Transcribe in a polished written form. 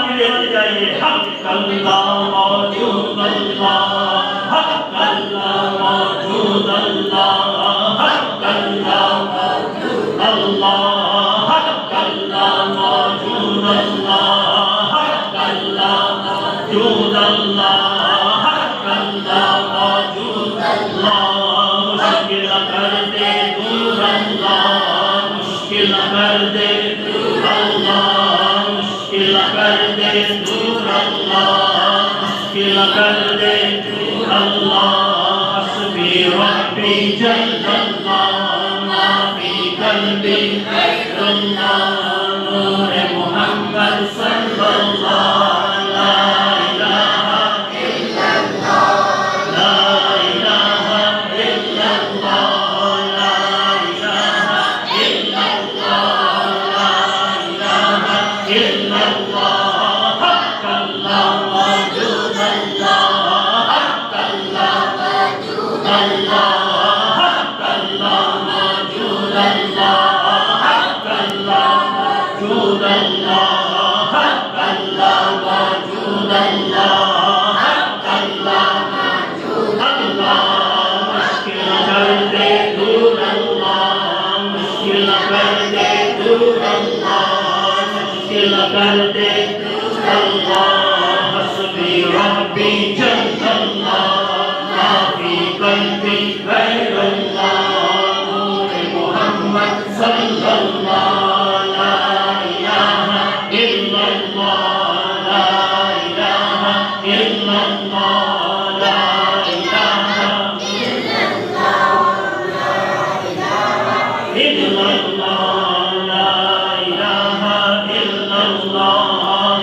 मिलते जाइए हक अल्लाह मौजूद अल्लाह हक अल्लाह मौजूद अल्लाह हक अल्लाह मौजूद अल्लाह हक अल्लाह मौजूद अल्लाह हक अल्लाह मौजूद अल्लाह हक अल्लाह मौजूद अल्लाह मुश्किल कर दे दूर अल्लाह मुश्किल कर दे दूर अल्लाह मुश्किल कर दे दूर अल्लाह मुश्किल कर दे दूर अल्लाह हस्बी रब्बी जल्लल्लाह मा फी क़ल्बी गैरुल्लाह नूर मुहम्मद सल्लल्लाह ला इलाहा इल्लल्लाह ला इलाहा इल्लल्लाह ला इलाहा इल्लल्लाह ला इलाहा इल्लल्लाह हक अल्लाह मौजूद अल्लाह हक अल्लाह मौजूद अल्लाह हक अल्लाह मौजूद अल्लाह हक अल्लाह मौजूद अल्लाह हक अल्लाह मौजूद अल्लाह हक अल्लाह मौजूद अल्लाह मुश्किल कर दे दूर अल्लाह मुश्किल कर दे दूर अल्लाह मुश्किल कर दे दूर अल्लाह हस्बी रब्बी जल्लल्लाह मा फी क़ल्बी गैरुल्लाह नूर मुहम्मद सल्लल्लाह ला इलाहा इल्लल्लाह ला इलाहा इल्लल्लाह ला इलाहा इल्लल्लाह ला इलाहा इल्लल्लाह